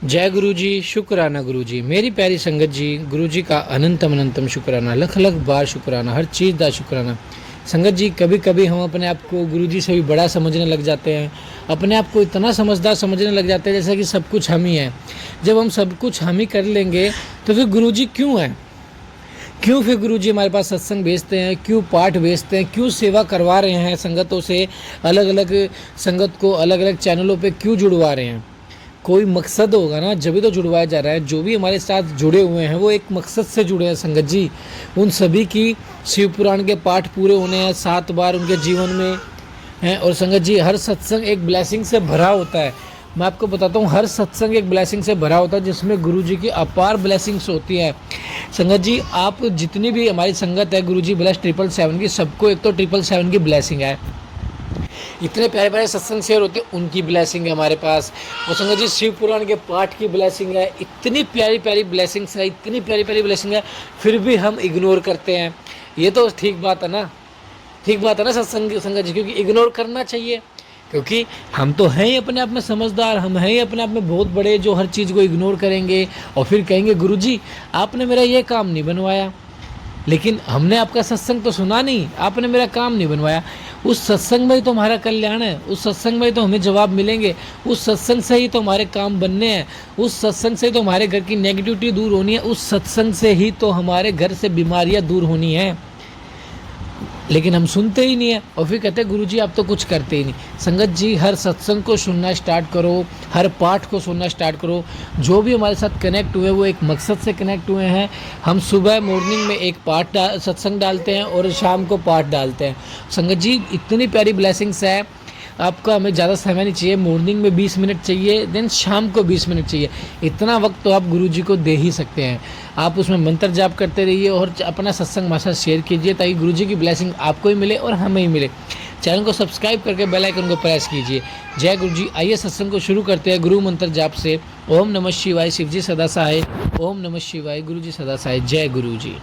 जय गुरु जी, शुक्राना गुरु जी, मेरी प्यारी संगत जी, गुरु जी का अनंतम अनंतम शुक्राना, लख लख बार शुक्राना, हर चीज़ का शुक्राना। संगत जी, कभी कभी हम अपने आप को गुरु जी से भी बड़ा समझने लग जाते हैं, अपने आप को इतना समझदार समझने लग जाते हैं जैसे कि सब कुछ हम ही हैं। जब हम सब कुछ हम ही कर लेंगे तो फिर गुरु जी क्यों हैं? क्यों फिर गुरु जी हमारे पास सत्संग भेजते हैं, क्यों पाठ भेजते हैं, क्यों सेवा करवा रहे हैं संगतों से, अलग अलग संगत को अलग अलग चैनलों पे क्यों जुड़वा रहे हैं? कोई मकसद होगा ना, जब भी तो जुड़वाया जा रहा है। जो भी हमारे साथ जुड़े हुए हैं वो एक मकसद से जुड़े हैं संगत जी। उन सभी की शिव पुराण के पाठ पूरे होने हैं 7 बार उनके जीवन में हैं। और संगत जी, हर सत्संग एक ब्लेसिंग से भरा होता है। मैं आपको बताता हूँ, हर सत्संग एक ब्लेसिंग से भरा होता है जिसमें गुरु जी की अपार ब्लेसिंग्स होती है। संगत जी, आप जितनी भी हमारी संगत है गुरु जी ब्लेस 777 की, सबको एक तो 777 की ब्लेसिंग है। इतने प्यारे प्यारे सत्संग शेयर होते हैं, उनकी ब्लेसिंग है हमारे पास। और संगत जी, शिव पुराण के पाठ की ब्लेसिंग है। इतनी प्यारी प्यारी ब्लेसिंग्स है, इतनी प्यारी प्यारी ब्लेसिंग है, फिर भी हम इग्नोर करते हैं। ये तो ठीक बात है ना? ठीक बात है ना सत्संग संगत जी? क्योंकि इग्नोर करना चाहिए, क्योंकि हम तो हैं ही अपने आप में समझदार, हम हैं ही अपने आप में बहुत बड़े, जो हर चीज़ को इग्नोर करेंगे और फिर कहेंगे गुरु जी आपने मेरा ये काम नहीं बनवाया। लेकिन हमने आपका सत्संग तो सुना नहीं, आपने मेरा काम नहीं बनवाया। उस सत्संग में ही तो हमारा कल्याण है, उस सत्संग में ही तो हमें जवाब मिलेंगे, उस सत्संग से ही तो हमारे काम बनने हैं, उस सत्संग से ही तो हमारे घर की नेगेटिविटी दूर होनी है, उस सत्संग से ही तो हमारे घर से बीमारियां दूर होनी है। लेकिन हम सुनते ही नहीं है और फिर कहते हैं गुरु जी आप तो कुछ करते ही नहीं। संगत जी, हर सत्संग को सुनना स्टार्ट करो, हर पाठ को सुनना स्टार्ट करो। जो भी हमारे साथ कनेक्ट हुए वो एक मकसद से कनेक्ट हुए हैं। हम सुबह मॉर्निंग में एक सत्संग डालते हैं और शाम को पाठ डालते हैं। संगत जी, इतनी प्यारी ब्लेसिंग्स है। आपका हमें ज़्यादा समय नहीं चाहिए, मॉर्निंग में 20 मिनट चाहिए, देन शाम को 20 मिनट चाहिए। इतना वक्त तो आप गुरु जी को दे ही सकते हैं। आप उसमें मंत्र जाप करते रहिए और अपना सत्संग हमारे साथ शेयर कीजिए, ताकि गुरु जी की ब्लेसिंग आपको ही मिले और हमें ही मिले। चैनल को सब्सक्राइब करके बेल आइकन को प्रेस कीजिए। जय गुरु जी। आइए सत्संग को शुरू करते हैं गुरु मंत्र जाप से। ओम नमः शिवाय, शिव जी सदा सहाय। ओम नमः शिवाय, गुरु जी सदा सहाय। जय गुरु जी।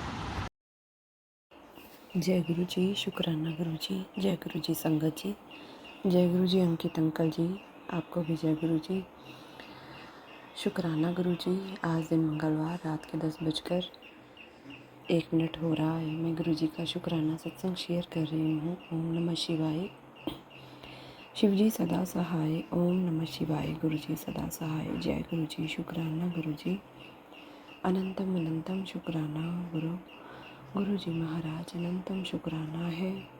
जय गुरु जी, शुक्राना गुरु जी, जय गुरु जी संगत जी, जय गुरु जी अंकित अंकल जी, आपको भी जय गुरु जी, शुक्राना गुरु जी। आज दिन मंगलवार रात के 10:01 हो रहा है। मैं गुरु जी का शुक्राना सत्संग शेयर कर रही हूँ। ओम नमः शिवाय, शिव जी सदा सहाय। ओम नमः शिवाय, गुरु जी सदा सहाय। जय गुरु जी, शुक्राना गुरु जी, अनंतम अनंतम शुक्राना गुरु जी महाराज, अनंतम शुक्राना है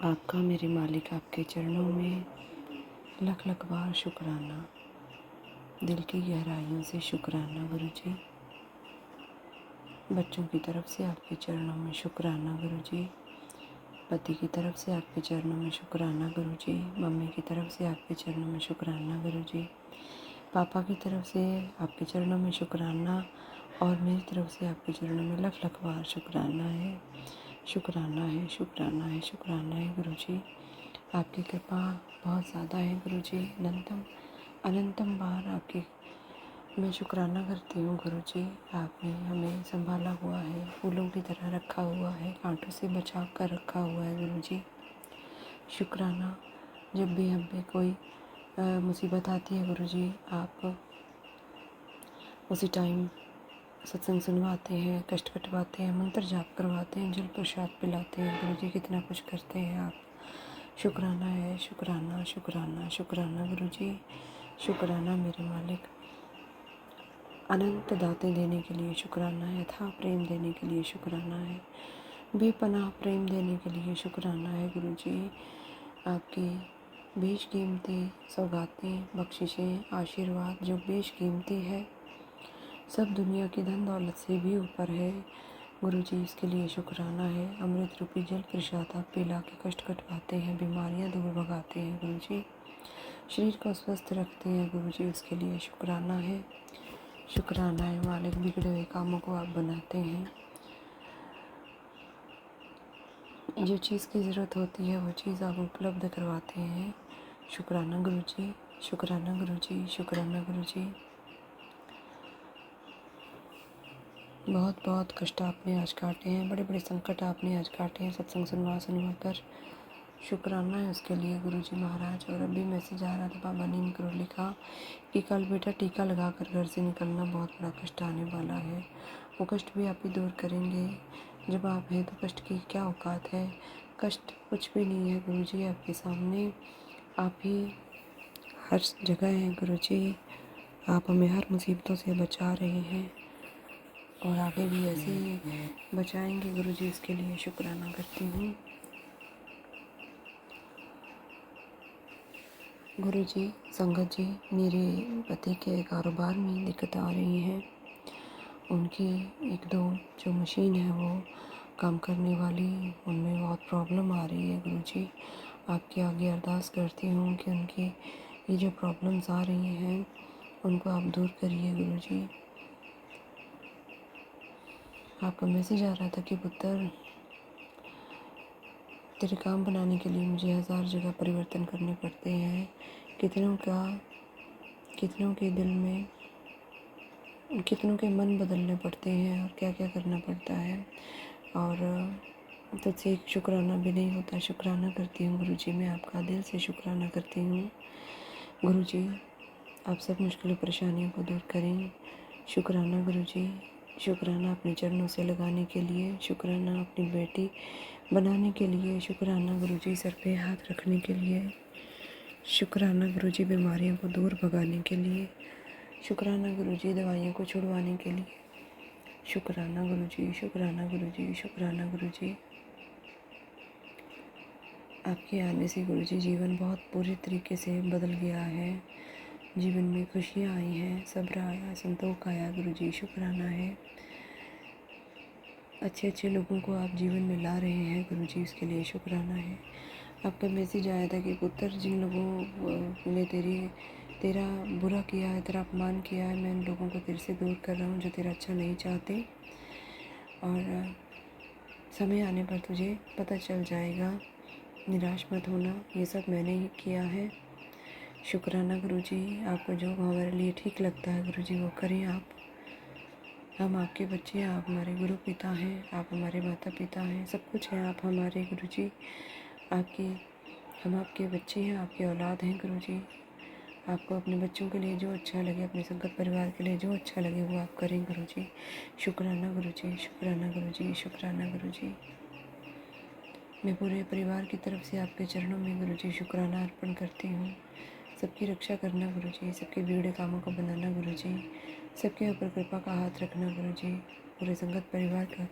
आपका मेरे मालिक, आपके चरणों में लख लख बार शुक्राना, दिल की गहराइयों से शुक्राना गुरु जी। बच्चों की तरफ से आपके चरणों में शुक्राना गुरु जी, पति की तरफ से आपके चरणों में शुक्राना गुरु जी, मम्मी की तरफ से आपके चरणों में शुक्राना गुरु जी, पापा की तरफ से आपके चरणों में शुक्राना, और मेरी तरफ से आपके चरणों में लख लख बार शुक्राना है, शुक्राना है, शुक्राना है, शुक्राना है गुरु जी। आपकी कृपा बहुत ज़्यादा है गुरु जी, अनंतम अनंतम बार आपकी मैं शुक्राना करती हूँ गुरु जी। आपने हमें संभाला हुआ है, फूलों की तरह रखा हुआ है, कांटों से बचा कर रखा हुआ है गुरु जी। शुक्राना, जब भी हम पे कोई मुसीबत आती है गुरु जी, आप उसी टाइम सत्संग सुनवाते हैं, कष्ट कटवाते हैं, मंत्र जाप करवाते हैं, जल प्रसाद पिलाते हैं गुरु जी। कितना कुछ करते हैं आप। शुक्राना है, शुक्राना शुक्राना शुक्राना गुरु जी, शुक्राना मेरे मालिक। अनंत दातें देने के लिए शुक्राना है, था प्रेम देने के लिए शुक्राना है, बेपनाह प्रेम देने के लिए शुक्राना है गुरु जी। आपकी बेशकीमती सौगातें, बख्शिशें, आशीर्वाद जो बेशकीमती है, सब दुनिया की धन दौलत से भी ऊपर है गुरु जी, इसके लिए शुक्राना है। अमृत रूपी जल प्रसाद आप पिला के कष्ट कटवाते हैं, बीमारियां दूर भगाते हैं गुरु जी, शरीर को स्वस्थ रखते हैं गुरु जी, उसके लिए शुक्राना है। शुक्राना है मालिक, बिगड़े हुए कामों को आप बनाते हैं, जो चीज़ की ज़रूरत होती है वो चीज़ आप उपलब्ध करवाते हैं। शुक्राना गुरु जी, शुक्राना गुरु जी, शुक्राना गुरु जी। बहुत बहुत कष्ट आपने आज काटे हैं, बड़े बड़े संकट आपने आज काटे हैं सत्संग सुनवा सुनवा कर। शुक्राना है उसके लिए गुरुजी महाराज। और अभी मैसेज आ रहा था, बाबा नीम करो, लिखा कि कल बेटा टीका लगा कर घर से निकलना, बहुत बड़ा कष्ट आने वाला है। वो कष्ट भी आप ही दूर करेंगे। जब आप हैं तो कष्ट की क्या औकात है। कष्ट कुछ भी नहीं है गुरुजी आपके सामने। आप ही हर जगह हैं गुरुजी। आप हमें हर मुसीबतों से बचा रहे हैं और आगे भी ऐसे ही बचाएंगे गुरुजी, इसके लिए शुक्राना करती हूँ। गुरुजी, संगत जी, मेरे पति के कारोबार में दिक्कत आ रही है। उनकी एक दो जो मशीन है वो काम करने वाली, उनमें बहुत प्रॉब्लम आ रही है गुरुजी। आपके आगे अरदास करती हूँ कि उनकी ये जो प्रॉब्लम्स आ रही हैं उनको आप दूर करिए गुरुजी। आपका मैसेज आ रहा था कि पुत्र, तेरे काम बनाने के लिए मुझे 1000 जगह परिवर्तन करने पड़ते हैं। कितनों के दिल में, कितनों के मन बदलने पड़ते हैं और क्या क्या करना पड़ता है। और तुझसे एक शुक्राना भी नहीं होता। शुक्राना करती हूँ गुरुजी, मैं आपका दिल से शुक्राना करती हूँ गुरुजी। आप सब मुश्किल परेशानियों को दूर करें। शुक्राना गुरुजी, शुक्राना अपने चरणों से लगाने के लिए, शुक्राना अपनी बेटी बनाने के लिए, शुक्राना गुरुजी सर पे हाथ रखने के लिए, शुक्राना गुरुजी बीमारियों को दूर भगाने के लिए, शुक्राना गुरुजी दवाइयों को छुड़वाने के लिए, शुक्राना गुरुजी, शुक्राना गुरुजी, शुक्राना गुरुजी। आपके आने से गुरुजी जीवन बहुत पूरी तरीके से बदल गया है। जीवन में खुशियाँ आई हैं, सब्र आया, संतोष आया गुरुजी, शुक्राना है। अच्छे अच्छे लोगों को आप जीवन में ला रहे हैं गुरुजी, उसके लिए शुक्राना है। आपका मैसेज आया था कि पुत्र, जिन लोगों ने तेरा बुरा किया है, तेरा अपमान किया है, मैं उन लोगों को तेरे से दूर कर रहा हूँ जो तेरा अच्छा नहीं चाहते। और समय आने पर तुझे पता चल जाएगा, निराश मत होना, ये सब मैंने ही किया है। शुक्राना गुरुजी, आपको जो हमारे लिए ठीक लगता है गुरुजी वो करें आप। हम आपके बच्चे हैं, आप हमारे गुरु पिता हैं, आप हमारे माता पिता हैं, सब कुछ हैं आप हमारे गुरुजी। हम आपके बच्चे हैं, आपके औलाद हैं गुरुजी। आपको अपने बच्चों के लिए जो अच्छा लगे, अपने संगत परिवार के लिए जो अच्छा लगे वो आप करें गुरुजी। शुक्राना गुरुजी, शुक्राना गुरुजी, शुक्राना गुरुजी। मैं पूरे परिवार की तरफ से आपके चरणों में गुरुजी शुक्राना अर्पण करती हूँ। सबकी रक्षा करना गुरुजी, सबके बिगड़े कामों को बनाना गुरुजी, सबके ऊपर कृपा का हाथ रखना गुरुजी, पूरे संगत परिवार का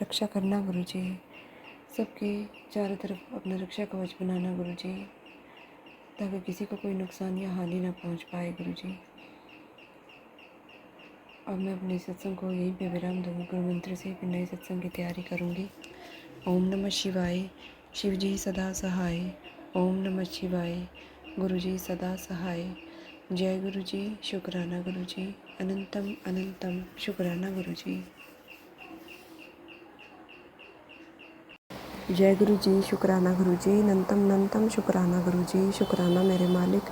रक्षा करना गुरुजी, सबके चारों तरफ अपना रक्षा कवच बनाना गुरुजी, ताकि किसी को कोई नुकसान या हानि ना पहुंच पाए गुरुजी। अब मैं अपने सत्संग को यहीं पे विराम दूँगी। गुरु मंत्र से फिर नए सत्संग की तैयारी करूँगी। ओम नमः शिवाय। शिव जी सदा सहाय। ओम नमः शिवाय। गुरु जी सदा सहाय। जय गुरु जी, शुक्राना गुरु जी, अनंतम अनंतम शुक्राना गुरु जी। जय गुरु जी, शुक्राना गुरु जी, अनंतम अनंतम शुक्राना गुरु जी। शुक्राना मेरे मालिक।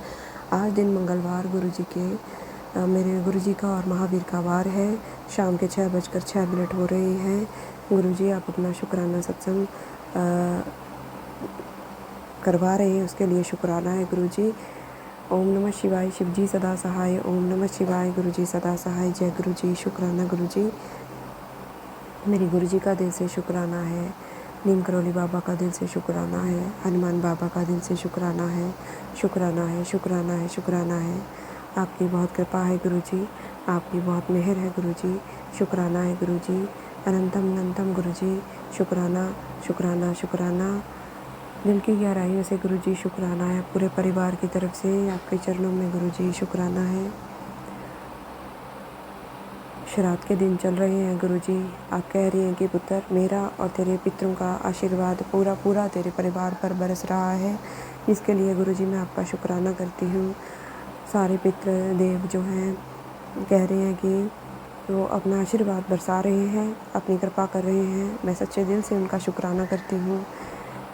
आज दिन मंगलवार गुरु जी के मेरे गुरु जी का और महावीर का वार है। शाम के 6:06 हो रही हैं। गुरु जी आप अपना शुक्राना सत्संग करवा रहे हैं, उसके लिए शुक्राना है गुरु जी। ओम नमः शिवाय। शिव जी सदा सहाय। ओम नमः शिवाय। गुरु जी सदा सहाय। जय गुरु जी, शुक्राना गुरु जी। मेरे गुरु जी का दिल से शुक्राना है। नीम करौली बाबा का दिल से शुक्राना है। हनुमान बाबा का दिल से शुक्राना है। शुक्राना है, शुक्राना है, शुक्राना है। आपकी बहुत कृपा है गुरु जी, आपकी बहुत मेहर है गुरु जी। शुक्राना है गुरु जी, अनंतम अनंतम गुरु जी। शुक्राना शुक्राना शुक्राना। दिल की गहराइयों से गुरु जी शुक्राना है। पूरे परिवार की तरफ से आपके चरणों में गुरु जी शुक्राना है। श्राद्ध के दिन चल रहे हैं गुरु जी। आप कह रही हैं कि पुत्र, मेरा और तेरे पितरों का आशीर्वाद पूरा पूरा तेरे परिवार पर बरस रहा है। इसके लिए गुरु जी मैं आपका शुक्राना करती हूँ। सारे पितृ देव जो हैं कह रहे हैं कि वो अपना आशीर्वाद बरसा रहे हैं, अपनी कृपा कर रहे हैं। मैं सच्चे दिल से उनका शुक्राना करती हूँ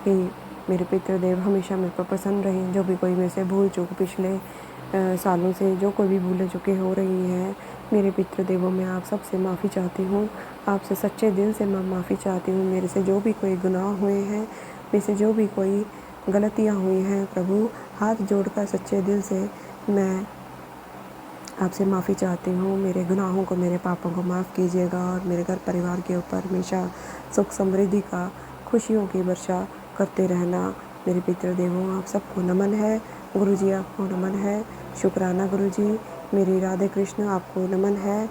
कि मेरे पितृदेव हमेशा मेरे पर प्रसन्न रहें। जो भी कोई मेरे से भूल चूक पिछले सालों से जो कोई भी भूलें चुके हो रही हैं, मेरे पितृदेवों में आप सबसे माफ़ी चाहती हूँ। आपसे सच्चे दिल से मैं माफ़ी चाहती हूँ। मेरे से जो भी कोई गुनाह हुए हैं, मेरे से जो भी कोई गलतियाँ हुई हैं प्रभु, हाथ जोड़कर सच्चे दिल से मैं आपसे माफ़ी चाहती हूँ। मेरे गुनाहों को, मेरे पापों को माफ़ कीजिएगा और मेरे घर परिवार के ऊपर हमेशा सुख समृद्धि का, खुशियों की वर्षा करते रहना। मेरे पितृदेवों, आप सबको नमन है। गुरुजी आपको नमन है, शुक्राना गुरुजी। मेरी राधे कृष्ण आपको नमन है,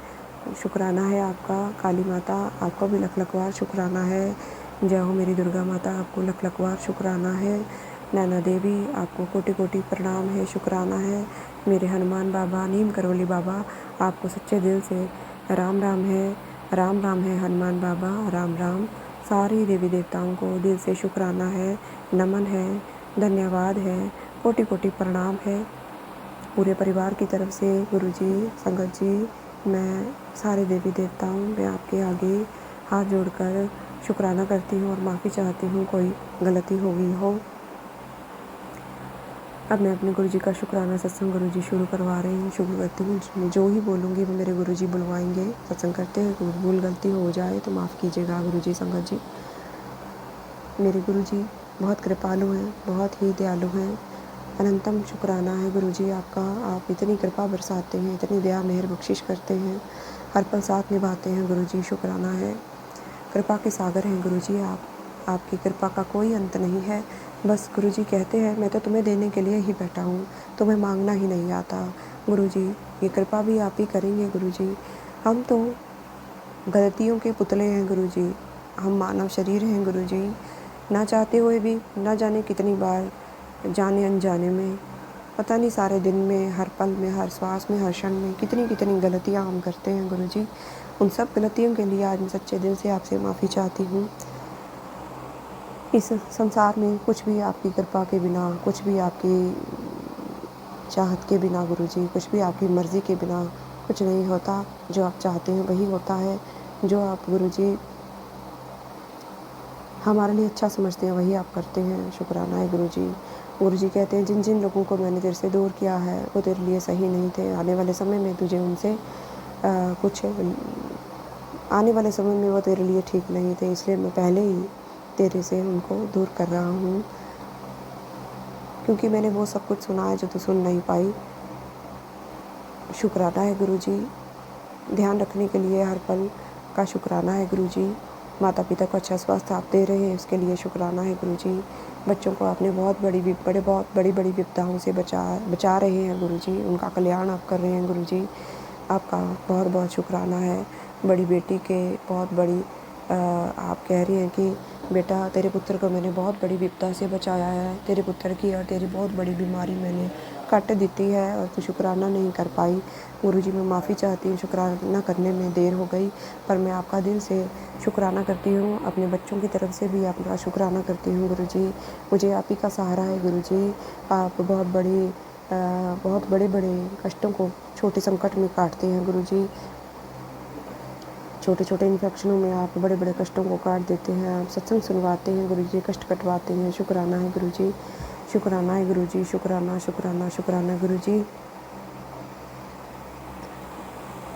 शुक्राना है आपका। काली माता आपको भी लख लख बार शुक्राना है। जय हो मेरी दुर्गा माता, आपको लख लख बार शुक्राना है। नैना देवी आपको कोटि कोटि प्रणाम है, शुक्राना है। मेरे हनुमान बाबा, नीम करौली बाबा, आपको सच्चे दिल से राम राम है, राम राम है हनुमान बाबा, राम राम। सारी देवी देवताओं को दिल से शुक्राना है, नमन है, धन्यवाद है, कोटि कोटि प्रणाम है। पूरे परिवार की तरफ से गुरुजी, संगत जी, मैं सारे देवी देवताओं में आपके आगे हाथ जोड़कर शुक्राना करती हूँ और माफ़ी चाहती हूँ कोई गलती हो गई हो। अब मैं अपने गुरुजी का शुक्राना सत्संग गुरुजी शुरू करवा रही हूँ, शुरू करती हूँ। जो ही बोलूँगी वो मेरे गुरुजी बुलवाएंगे। सत्संग करते हैं, कोई भूल गलती हो जाए तो माफ़ कीजिएगा गुरुजी, संगत जी। मेरे गुरुजी बहुत कृपालु हैं, बहुत ही दयालु हैं। अनंतम शुक्राना है गुरुजी आपका। आप इतनी कृपा बरसाते हैं, इतनी दया मेहर बख्शिश करते हैं, हर पल साथ निभाते हैं गुरुजी, शुक्राना है। कृपा के सागर हैं गुरुजी आप, आपकी कृपा का कोई अंत नहीं है। बस गुरुजी कहते हैं मैं तो तुम्हें देने के लिए ही बैठा हूँ, तुम्हें मांगना ही नहीं आता। गुरुजी ये कृपा भी आप ही करेंगे गुरुजी। हम तो गलतियों के पुतले हैं गुरुजी, हम मानव शरीर हैं गुरुजी। ना चाहते हुए भी ना जाने कितनी बार, जाने अनजाने में, पता नहीं सारे दिन में, हर पल में, हर श्वास में, हर क्षण में कितनी कितनी गलतियाँ हम करते हैं गुरुजी। उन सब गलतियों के लिए आज मैं सच्चे दिल से आपसे माफ़ी चाहती हूँ। इस संसार में कुछ भी आपकी कृपा के बिना, कुछ भी आपकी चाहत के बिना गुरुजी, कुछ भी आपकी मर्ज़ी के बिना कुछ नहीं होता। जो आप चाहते हैं वही होता है। जो आप गुरुजी हमारे लिए अच्छा समझते हैं वही आप करते हैं, शुक्राना है गुरुजी। गुरुजी कहते हैं जिन जिन लोगों को मैंने तेरे से दूर किया है वो तेरे लिए सही नहीं थे। आने वाले समय में तुझे उनसे कुछ आने वाले समय में वो तेरे लिए ठीक नहीं थे, इसलिए मैं पहले ही तेरे से उनको दूर कर रहा हूँ, क्योंकि मैंने वो सब कुछ सुना है जो तू सुन नहीं पाई। शुक्राना है गुरुजी। ध्यान रखने के लिए हर पल का शुक्राना है गुरुजी। माता पिता को अच्छा स्वास्थ्य आप दे रहे हैं, उसके लिए शुक्राना है गुरुजी। बच्चों को आपने बहुत बड़ी विपदाओं से बचा रहे हैं गुरुजी, उनका कल्याण आप कर रहे हैं गुरुजी, आपका बहुत बहुत शुक्राना है। बड़ी बेटी के बहुत बड़ी आप कह रही हैं कि बेटा तेरे पुत्र को मैंने बहुत बड़ी विपदा से बचाया है, तेरे पुत्र की और तेरी बहुत बड़ी बीमारी मैंने काट देती है और तू शुक्राना नहीं कर पाई। गुरुजी मैं माफ़ी चाहती हूँ, शुक्राना करने में देर हो गई, पर मैं आपका दिल से शुक्राना करती हूँ। अपने बच्चों की तरफ से भी आपका शुक्राना करती हूँ गुरुजी। मुझे आप ही का सहारा है गुरुजी। आप बहुत बड़े बड़े कष्टों को छोटे संकट में काटते हैं गुरुजी। छोटे छोटे इन्फेक्शनों में आप बड़े बड़े कष्टों को काट देते हैं। आप सत्संग सुनवाते हैं गुरुजी, कष्ट कटवाते हैं। शुक्राना है गुरुजी, शुक्राना है गुरुजी, शुक्राना शुक्राना शुक्राना गुरुजी।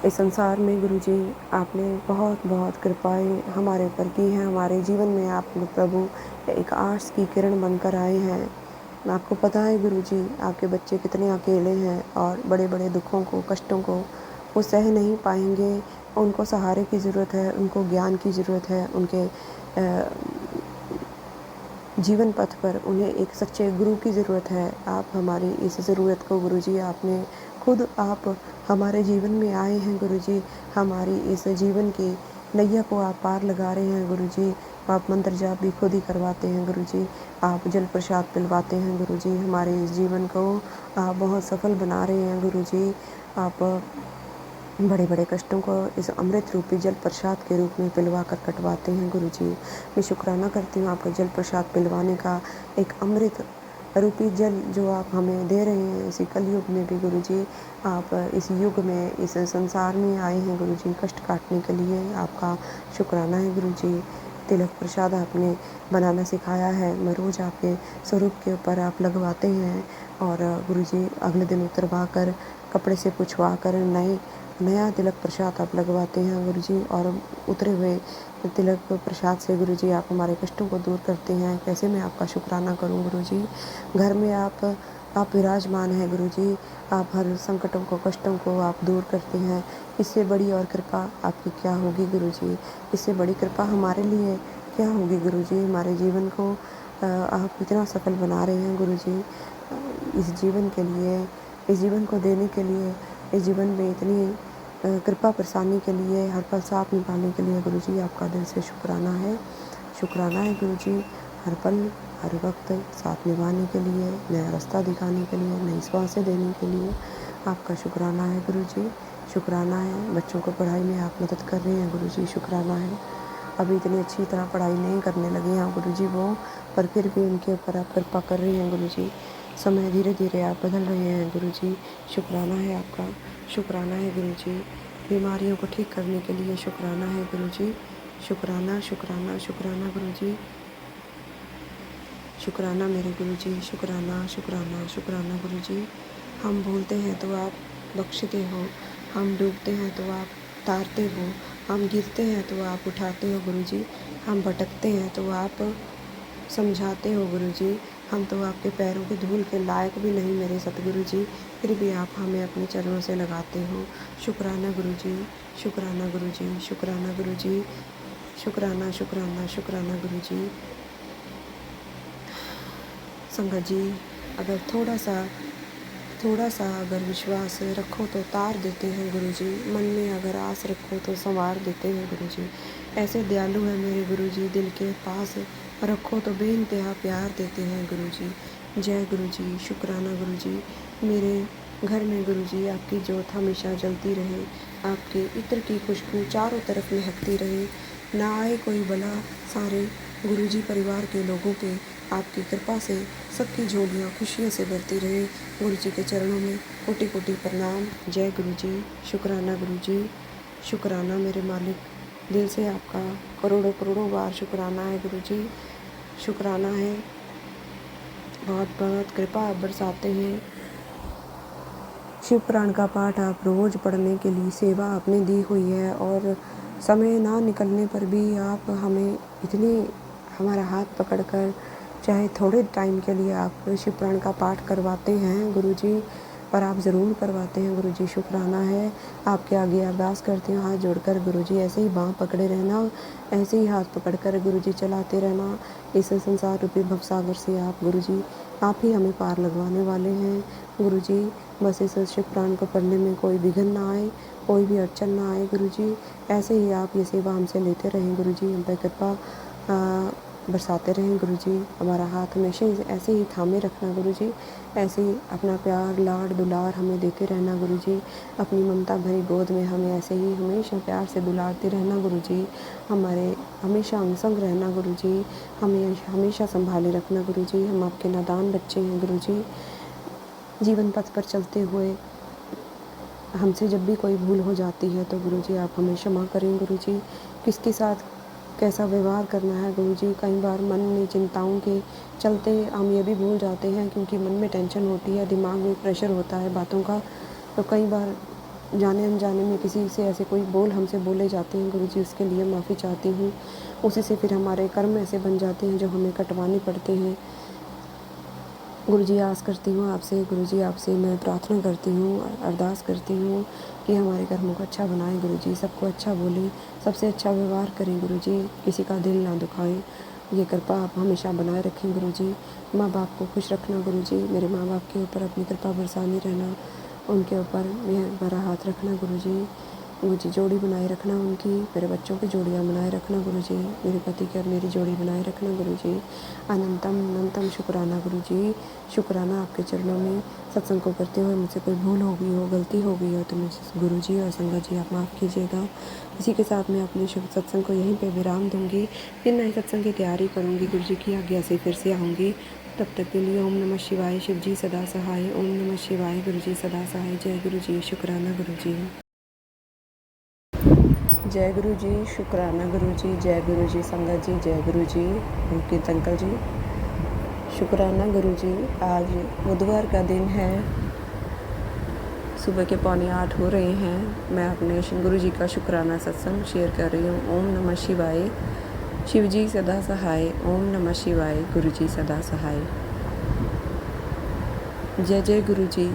इस संसार में गुरुजी आपने बहुत बहुत कृपाएं हमारे ऊपर की हैं। हमारे जीवन में आप प्रभु एक आस की किरण बनकर आए हैं। आपको पता है गुरुजी आपके बच्चे कितने अकेले हैं और बड़े बड़े दुखों को, कष्टों को वो सह नहीं पाएंगे। उनको सहारे की ज़रूरत है, उनको ज्ञान की ज़रूरत है, उनके जीवन पथ पर उन्हें एक सच्चे गुरु की ज़रूरत है। आप हमारी इस ज़रूरत को गुरुजी आपने खुद आप हमारे जीवन में आए हैं गुरुजी। हमारी इस जीवन की नैया को आप पार लगा रहे हैं गुरुजी। आप मंत्र जाप भी खुद ही करवाते हैं गुरुजी। आप जल प्रसाद पिलवाते हैं गुरुजी। हमारे इस जीवन को आप बहुत सफल बना रहे हैं गुरुजी। आप बड़े बड़े कष्टों को इस अमृत रूपी जल प्रसाद के रूप में पिलवा कर कटवाते हैं गुरुजी। मैं शुक्राना करती हूँ आपका जल प्रसाद पिलवाने का। एक अमृत रूपी जल जो आप हमें दे रहे हैं इसी कलयुग में भी गुरुजी। आप इस युग में, इस संसार में आए हैं गुरुजी कष्ट काटने के लिए। आपका शुक्राना है गुरुजी। तिलक प्रसाद आपने बनाना सिखाया है, मैं रोज़ आपके स्वरूप के ऊपर आप लगवाते हैं और गुरुजी अगले दिन उतरवा कर, कपड़े से पुछवा कर, नए नया तिलक प्रसाद आप लगवाते हैं गुरु जी, और उतरे हुए तिलक प्रसाद से गुरु जी आप हमारे कष्टों को दूर करते हैं। कैसे मैं आपका शुक्राना करूं गुरु जी। घर में आप विराजमान हैं गुरु जी, आप हर संकटों को, कष्टों को आप दूर करते हैं। इससे बड़ी और कृपा आपकी क्या होगी गुरु जी। इससे बड़ी कृपा हमारे लिए क्या होगी गुरु जी। हमारे जीवन को आप इतना सफल बना रहे हैं गुरु जी। इस जीवन के लिए, इस जीवन को देने के लिए, इस जीवन में इतनी कृपा बरसाने के लिए, हर पल साथ निभाने के लिए गुरु जी आपका दिल से शुक्राना है। शुक्राना है गुरु जी, हर पल हर वक्त साथ निभाने के लिए, नया रास्ता दिखाने के लिए, नई सांसें देने के लिए आपका शुक्राना है गुरु जी। शुक्राना है बच्चों को पढ़ाई में आप मदद कर रहे हैं गुरु जी। शुक्राना है अभी इतनी अच्छी तरह पढ़ाई नहीं करने लगे हैं गुरु जी वो, पर फिर भी उनके ऊपर आप कृपा कर रहे हैं गुरु जी। समय धीरे धीरे आप बदल रहे हैं गुरु जी। शुक्राना है आपका, शुक्राना है गुरु जी। बीमारियों को ठीक करने के लिए शुक्राना है गुरु जी। शुक्राना शुक्राना शुक्राना गुरु जी। शुक्राना मेरे गुरु जी। शुक्राना शुक्राना शुक्राना गुरु जी। हम भूलते हैं तो आप बख्शते हो, हम डूबते हैं तो आप तारते हो, हम गिरते हैं तो आप उठाते हो गुरु जी, हम भटकते हैं तो आप समझाते हो गुरु जी। हम तो आपके पैरों की धूल के लायक भी नहीं मेरे सतगुरु जी, फिर भी आप हमें अपने चरणों से लगाते हो। शुक्राना गुरु जी। शुक्राना गुरु जी। शुक्राना गुरु जी। शुक्राना शुक्राना शुक्राना गुरु जी। संगत जी, अगर थोड़ा सा अगर विश्वास रखो तो तार देते हैं गुरु जी। मन में अगर आस रखो तो संवार देते हैं गुरु जी। ऐसे दयालु है मेरे गुरु जी, दिल के पास रखो तो बेइंतहा प्यार देते हैं गुरु जी। जय गुरु जी। शुक्राना गुरु जी। मेरे घर में गुरु जी आपकी ज्योत हमेशा जलती रहे, आपके इत्र की खुशबू चारों तरफ महकती रहे, ना आए कोई बला सारे गुरु जी परिवार के लोगों पे आपकी कृपा से सबकी झोलियाँ खुशियों से भरती रहे। गुरु जी के चरणों में कोटि कोटि प्रणाम। जय गुरु जी। शुक्राना गुरु जी। शुक्राना मेरे मालिक, दिल से आपका करोड़ों करोड़ों बार शुक्राना है गुरु जी। शुक्राना है, बहुत बहुत कृपा आप बरसाते हैं। शिव पुराण का पाठ आप रोज़ पढ़ने के लिए सेवा आपने दी हुई है, और समय ना निकलने पर भी आप हमें इतनी हमारा हाथ पकड़कर चाहे थोड़े टाइम के लिए आप शिव पुराण का पाठ करवाते हैं गुरु जी, पर आप ज़रूर करवाते हैं गुरु जी। शुक्राना है, आपके आगे अरदास करती हूँ हाथ जोड़कर गुरु जी, ऐसे ही बाँह पकड़े रहना, ऐसे ही हाथ पकड़कर गुरु जी चलाते रहना। इस संसार रूपी भवसागर से आप गुरु जी, आप ही हमें पार लगवाने वाले हैं गुरु जी। बस इस शिव पुराण को पढ़ने में कोई विघ्न ना आए, कोई भी अड़चन ना आए गुरु जी। ऐसे ही आप ये सेवा हमसे लेते रहें गुरु जी, हम पे कृपा बरसाते रहें गुरु जी। हमारा हाथ हमेशा ऐसे ही थामे रखना गुरु जी, ऐसे ही अपना प्यार लाड दुलार हमें देते रहना गुरु जी। अपनी ममता भरी गोद में हमें ऐसे ही हमेशा प्यार से दुलारते रहना गुरु जी। हमारे हमेशा अंग संग रहना गुरु जी, हमें हमेशा संभाले रखना गुरु जी। हम आपके नादान बच्चे हैं गुरु जी। जीवन पथ पर चलते हुए हमसे जब भी कोई भूल हो जाती है तो गुरु जी आप हमें क्षमा करें गुरु जी। किसके साथ कैसा व्यवहार करना है गुरु जी। कई बार मन में चिंताओं के चलते हम ये भी भूल जाते हैं, क्योंकि मन में टेंशन होती है, दिमाग में प्रेशर होता है बातों का, तो कई बार जाने अनजाने में किसी से ऐसे कोई बोल हमसे बोले जाते हैं गुरु जी, उसके लिए माफ़ी चाहती हूँ। उसी से फिर हमारे कर्म ऐसे बन जाते हैं जो हमें कटवाने पड़ते हैं गुरु जी। आस करती हूँ आपसे गुरु जी, आपसे मैं प्रार्थना करती हूँ, अरदास करती हूँ कि हमारे कर्मों को अच्छा बनाएं गुरु जी, सबको अच्छा बोलें, सबसे अच्छा व्यवहार करें गुरु जी, किसी का दिल ना दुखाएं। ये कृपा आप हमेशा बनाए रखें गुरु जी। माँ बाप को खुश रखना गुरु जी, मेरे माँ बाप के ऊपर अपनी कृपा बरसानी रहना, उनके ऊपर मेरा हाथ रखना गुरु जी। मुझे जोड़ी बनाए रखना उनकी, मेरे बच्चों की जोड़ियाँ बनाए रखना गुरु जी, मेरे पति की और मेरी जोड़ी बनाए रखना गुरु जी। अनंतम अनंतम शुक्राना गुरु जी। शुक्राना आपके चरणों में। सत्संग को करते हुए मुझसे कोई भूल हो गई हो, गलती हो गई हो तो मुझे गुरु जी और संगत जी आप माफ़ कीजिएगा। इसी के साथ मैं अपने सत्संग को यहीं पे विराम दूंगी, फिर नए सत्संग की तैयारी करूंगी गुरु जी की आज्ञा से फिर से आऊँगी। तब तक के लिए ओम नमः शिवाय, शिव जी सदा सहाय। ओम नमः शिवाय, गुरु जी सदा सहाय। जय गुरु जी। शुक्राना गुरु जी। जय गुरु जी। शुक्राना गुरु जी। जय गुरु जी। संगत जी जय गुरु जी। अंकित अंकल जी शुक्राना गुरु जी। आज बुधवार का दिन है, सुबह के 7:45 हो रहे हैं। मैं अपने गुरु जी का शुक्राना सत्संग शेयर कर रही हूँ। ओम नमः शिवाय। शिव जी सदा सहाय। ओम नमः शिवाय। गुरु जी सदा सहाय। जय जय गुरु जी।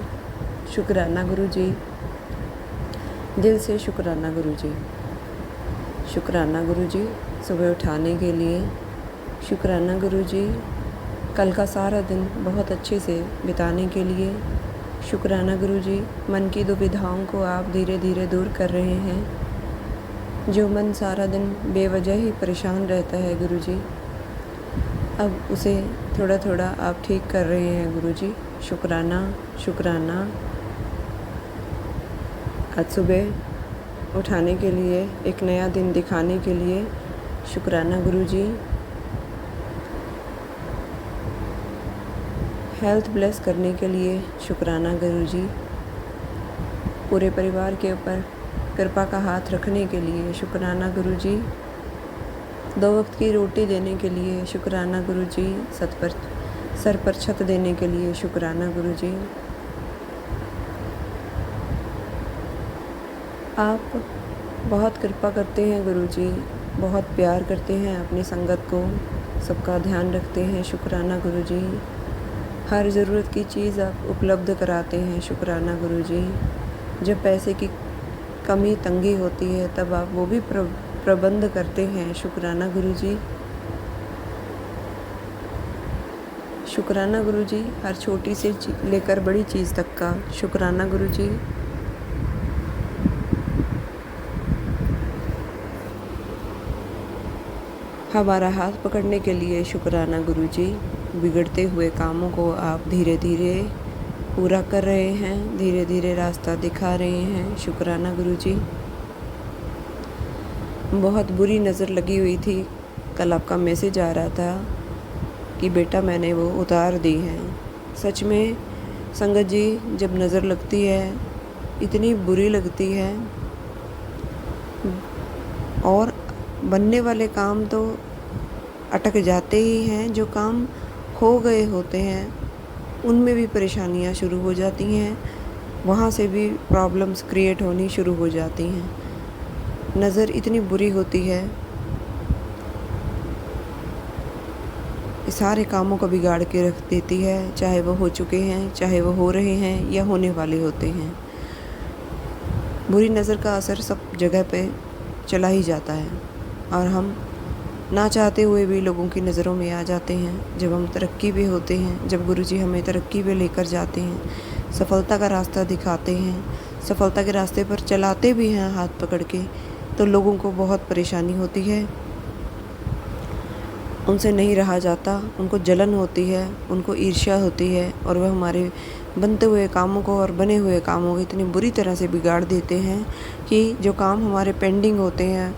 शुक्राना गुरु जी। दिल से शुक्राना गुरु जी। शुक्राना गुरु जी सुबह उठाने के लिए। शुक्राना गुरु जी कल का सारा दिन बहुत अच्छे से बिताने के लिए। शुक्राना गुरु जी मन की दुविधाओं को आप धीरे धीरे दूर कर रहे हैं। जो मन सारा दिन बेवजह ही परेशान रहता है गुरु जी, अब उसे थोड़ा थोड़ा आप ठीक कर रहे हैं गुरु जी। शुक्राना शुक्राना। आज सुबह उठाने के लिए, एक नया दिन दिखाने के लिए शुक्राना गुरु जी। हेल्थ ब्लेस करने के लिए शुक्राना गुरु जी। पूरे परिवार के ऊपर कृपा का हाथ रखने के लिए शुक्राना गुरु जी। 2 वक्त की रोटी देने के लिए शुक्राना गुरु जी। सर पर छत देने के लिए शुक्राना गुरु जी। आप बहुत कृपा करते हैं गुरु जी, बहुत प्यार करते हैं अपनी संगत को, सबका ध्यान रखते हैं। शुक्राना गुरु जी। हर ज़रूरत की चीज़ आप उपलब्ध कराते हैं। शुक्राना गुरु जी। जब पैसे की कमी तंगी होती है तब आप वो भी प्रबंध करते हैं। शुक्राना गुरु जी। शुक्राना गुरु जी हर छोटी से लेकर बड़ी चीज़ तक का। शुक्राना गुरु जी। हमारा हाथ पकड़ने के लिए शुक्राना गुरु जी। बिगड़ते हुए कामों को आप धीरे धीरे पूरा कर रहे हैं, धीरे धीरे रास्ता दिखा रहे हैं। शुक्राना गुरु जी। बहुत बुरी नज़र लगी हुई थी। कल आपका मैसेज आ रहा था कि बेटा मैंने वो उतार दी है। सच में संगत जी, जब नज़र लगती है इतनी बुरी लगती है, और बनने वाले काम तो अटक जाते ही हैं। जो काम हो गए होते हैं उनमें भी परेशानियां शुरू हो जाती हैं, वहाँ से भी प्रॉब्लम्स क्रिएट होनी शुरू हो जाती हैं। नज़र इतनी बुरी होती है, सारे कामों को बिगाड़ के रख देती है, चाहे वो हो चुके हैं, चाहे वो हो रहे हैं या होने वाले होते हैं। बुरी नज़र का असर सब जगह पे चला ही जाता है और हम ना चाहते हुए भी लोगों की नज़रों में आ जाते हैं। जब हम तरक्की पे होते हैं, जब गुरुजी हमें तरक्की पे लेकर जाते हैं, सफलता का रास्ता दिखाते हैं, सफलता के रास्ते पर चलाते भी हैं हाथ पकड़ के, तो लोगों को बहुत परेशानी होती है, उनसे नहीं रहा जाता, उनको जलन होती है, उनको ईर्ष्या होती है, और वह हमारे बनते हुए कामों को और बने हुए कामों को इतनी बुरी तरह से बिगाड़ देते हैं कि जो काम हमारे पेंडिंग होते हैं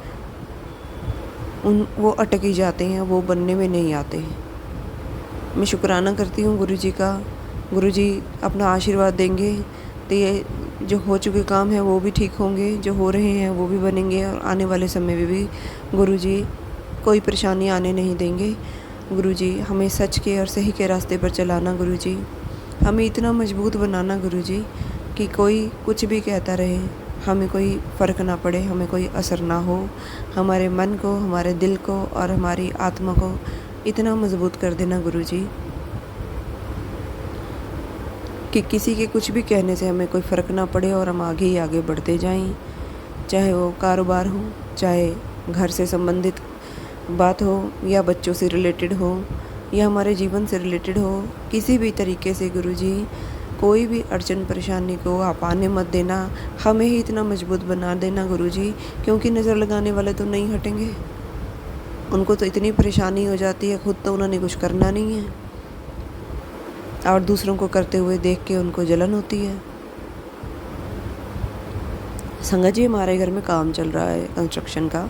वो अटक ही जाते हैं, वो बनने में नहीं आते हैं। मैं शुक्राना करती हूँ गुरुजी का। गुरुजी अपना आशीर्वाद देंगे तो ये जो हो चुके काम हैं वो भी ठीक होंगे, जो हो रहे हैं वो भी बनेंगे, और आने वाले समय में भी गुरुजी कोई परेशानी आने नहीं देंगे। गुरुजी हमें सच के और सही के रास्ते पर चलाना। गुरुजी हमें इतना मजबूत बनाना गुरुजी कि कोई कुछ भी कहता रहे, हमें कोई फ़र्क ना पड़े, हमें कोई असर ना हो। हमारे मन को, हमारे दिल को और हमारी आत्मा को इतना मजबूत कर देना गुरुजी कि किसी के कुछ भी कहने से हमें कोई फ़र्क ना पड़े और हम आगे ही आगे बढ़ते जाएं। चाहे वो कारोबार हो, चाहे घर से संबंधित बात हो, या बच्चों से रिलेटेड हो, या हमारे जीवन से रिलेटेड हो, किसी भी तरीके से गुरुजी कोई भी अड़चन परेशानी को आप आने मत देना। हमें ही इतना मजबूत बना देना गुरुजी, क्योंकि नज़र लगाने वाले तो नहीं हटेंगे। उनको तो इतनी परेशानी हो जाती है, खुद तो उन्होंने कुछ करना नहीं है और दूसरों को करते हुए देख के उनको जलन होती है। संगत जी हमारे घर में काम चल रहा है कंस्ट्रक्शन का।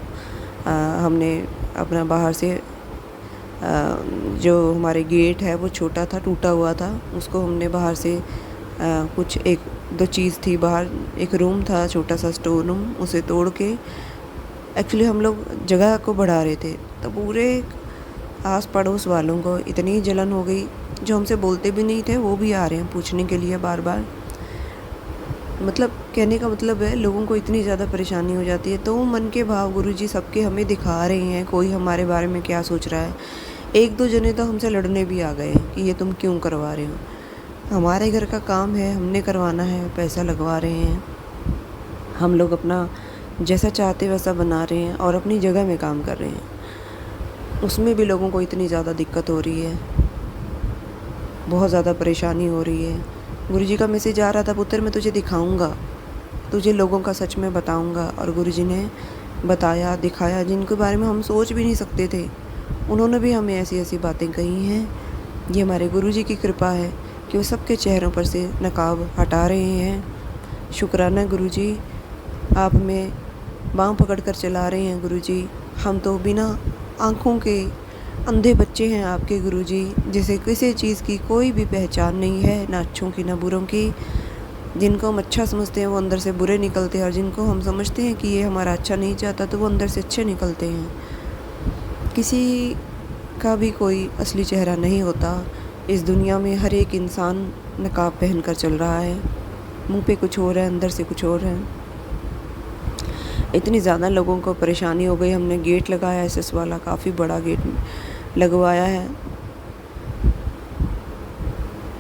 हमने अपना बाहर से जो हमारे गेट है वो छोटा था, टूटा हुआ था, उसको हमने बाहर से कुछ 1-2 चीज़ थी बाहर, एक रूम था छोटा सा स्टोर रूम, उसे तोड़ के एक्चुअली हम लोग जगह को बढ़ा रहे थे, तो पूरे आस पड़ोस वालों को इतनी जलन हो गई, जो हमसे बोलते भी नहीं थे वो भी आ रहे हैं पूछने के लिए बार बार। मतलब कहने का मतलब है लोगों को इतनी ज़्यादा परेशानी हो जाती है, तो मन के भाव गुरुजी सबके हमें दिखा रहे हैं, कोई हमारे बारे में क्या सोच रहा है। एक दो जने तो हमसे लड़ने भी आ गए कि ये तुम क्यों करवा रहे हो। हमारे घर का काम है, हमने करवाना है, पैसा लगवा रहे हैं, हम लोग अपना जैसा चाहते वैसा बना रहे हैं और अपनी जगह में काम कर रहे हैं। उसमें भी लोगों को इतनी ज़्यादा दिक्कत हो रही है, बहुत ज़्यादा परेशानी हो रही है। गुरुजी का मैसेज आ रहा था, पुत्र मैं तुझे दिखाऊंगा, तुझे लोगों का सच में बताऊंगा। और गुरुजी ने बताया, दिखाया, जिनके बारे में हम सोच भी नहीं सकते थे। उन्होंने भी हमें ऐसी ऐसी बातें कही हैं। ये हमारे गुरुजी की कृपा है कि वो सबके चेहरों पर से नकाब हटा रहे हैं। शुक्राना गुरुजी, आप हमें बाँह पकड़ कर चला रहे हैं गुरुजी। हम तो बिना आँखों के अंधे बच्चे हैं आपके गुरुजी, जिसे किसी चीज़ की कोई भी पहचान नहीं है, ना अच्छों की ना बुरों की। जिनको हम अच्छा समझते हैं वो अंदर से बुरे निकलते हैं, और जिनको हम समझते हैं कि ये हमारा अच्छा नहीं चाहता तो वो अंदर से अच्छे निकलते हैं। किसी का भी कोई असली चेहरा नहीं होता। इस दुनिया में हर एक इंसान नकाब पहन कर चल रहा है, मुंह पे कुछ और है, अंदर से कुछ और है। इतनी ज़्यादा लोगों को परेशानी हो गई, हमने गेट लगाया एसएस वाला, काफ़ी बड़ा गेट लगवाया है।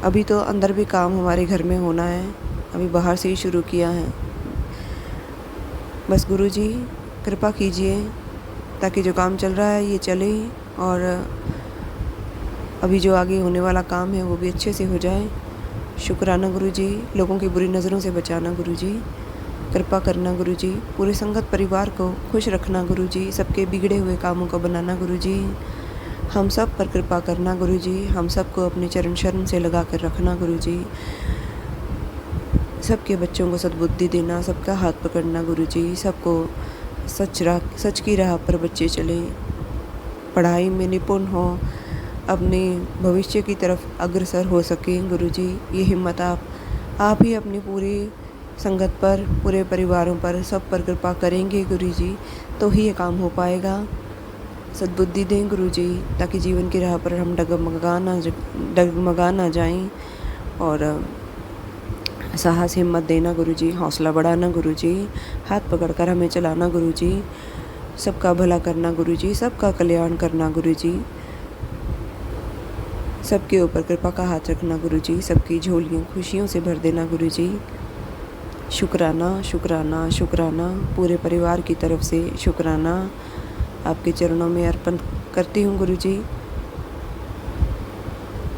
अभी तो अंदर भी काम हमारे घर में होना है, अभी बाहर से ही शुरू किया है। बस गुरुजी कृपा कीजिए ताकि जो काम चल रहा है ये चले, और अभी जो आगे होने वाला काम है वो भी अच्छे से हो जाए। शुक्राना गुरुजी, लोगों की बुरी नज़रों से बचाना गुरुजी, कृपा करना गुरुजी, पूरे संगत परिवार को खुश रखना गुरुजी, सबके बिगड़े हुए कामों को बनाना गुरुजी, हम सब पर कृपा करना गुरुजी, हम सबको अपने चरण शरण से लगा कर रखना गुरुजी, सबके बच्चों को सद्बुद्धि देना, सबका हाथ पकड़ना गुरुजी, सबको सच की राह पर बच्चे चलें, पढ़ाई में निपुण हो, अपने भविष्य की तरफ अग्रसर हो सकें गुरुजी। ये हिम्मत आप ही अपनी पूरी संगत पर, पूरे परिवारों पर, सब पर कृपा करेंगे गुरुजी, तो ही ये काम हो पाएगा। सद्बुद्धि दें गुरुजी, ताकि जीवन की राह पर हम डगमगा ना जाएं, और साहस हिम्मत देना गुरुजी, हौसला बढ़ाना गुरुजी, हाथ पकड़कर हमें चलाना गुरुजी, सबका भला करना गुरुजी, सबका कल्याण करना गुरुजी, सबके ऊपर कृपा का हाथ रखना गुरुजी, सबकी झोलियों खुशियों से भर देना गुरुजी। शुक्राना शुक्राना शुक्राना, पूरे परिवार की तरफ से शुक्राना आपके चरणों में अर्पण करती हूँ गुरुजी।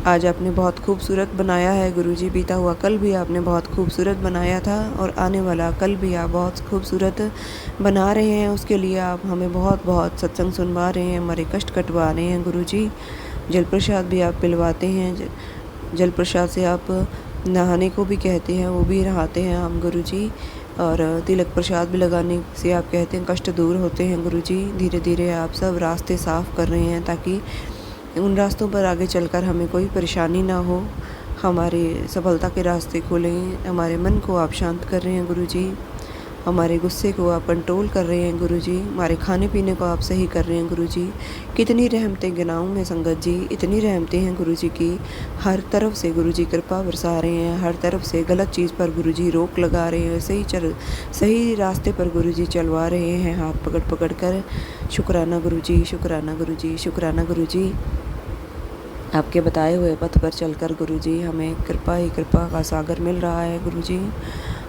आज आपने बहुत खूबसूरत बनाया है गुरुजी, बीता हुआ कल भी आपने बहुत खूबसूरत बनाया था, और आने वाला कल भी आप बहुत खूबसूरत बना रहे हैं। उसके लिए आप हमें बहुत बहुत सत्संग सुनवा रहे हैं, हमारे कष्ट कटवा रहे हैं गुरुजी। जल प्रसाद भी आप पिलवाते हैं, जल प्रसाद से आप नहाने को भी कहते हैं, वो भी नहाते हैं हम गुरुजी, और तिलक प्रसाद भी लगाने से आप कहते हैं कष्ट दूर होते हैं गुरुजी। धीरे धीरे आप सब रास्ते साफ़ कर रहे हैं ताकि उन रास्तों पर आगे चलकर हमें कोई परेशानी ना हो, हमारे सफलता के रास्ते खोलें। हमारे मन को आप शांत कर रहे हैं गुरुजी, हमारे गुस्से को आप कंट्रोल कर रहे हैं गुरुजी, हमारे खाने पीने को आप सही कर रहे हैं गुरुजी। कितनी रहमतें गिनाऊं मैं संगत जी, इतनी रहमतें हैं गुरुजी की, हर तरफ से गुरुजी कृपा बरसा रहे हैं, हर तरफ से गलत चीज़ पर गुरुजी रोक लगा रहे हैं, सही रास्ते पर गुरुजी चलवा रहे हैं हाथ पकड़ पकड़ कर। शुक्राना गुरुजी, शुक्राना गुरुजी, शुक्राना गुरुजी। आपके बताए हुए पथ पर चलकर गुरुजी हमें कृपा ही कृपा का सागर मिल रहा है गुरुजी,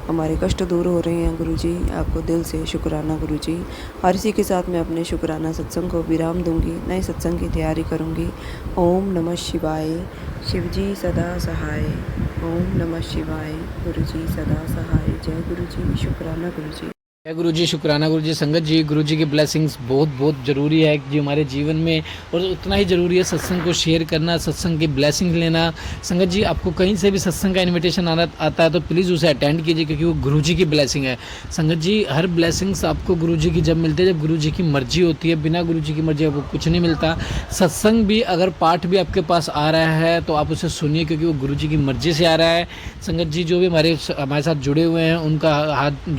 हमारे कष्ट दूर हो रहे हैं गुरुजी। आपको दिल से शुक्राना गुरुजी। और इसी के साथ मैं अपने शुक्राना सत्संग को विराम दूंगी, नए सत्संग की तैयारी करूंगी। ओम नमः शिवाय, शिवजी सदा सहाय। ओम नमः शिवाय, गुरुजी सदा सहाय। जय गुरुजी, शुक्राना गुरुजी। जय गुरु जी, शुक्राना गुरु जी। संगत जी, गुरु जी की ब्लेसिंग्स बहुत बहुत ज़रूरी है जी हमारे जीवन में, और उतना ही ज़रूरी है सत्संग को शेयर करना, सत्संग की ब्लेसिंग लेना। संगत जी, आपको कहीं से भी सत्संग का इनविटेशन आता है तो प्लीज़ उसे अटेंड कीजिए, क्योंकि वो गुरु जी की ब्लेसिंग है। संगत जी, हर ब्लेसिंग्स आपको गुरु जी की जब मिलती है, जब गुरु जी की मर्जी होती है। बिना गुरु जी की मर्जी आपको कुछ नहीं मिलता। सत्संग भी अगर पाठ भी आपके पास आ रहा है तो आप उसे सुनिए, क्योंकि वो गुरु जी की मर्जी से आ रहा है। संगत जी, जो भी हमारे साथ जुड़े हुए हैं उनका हाथ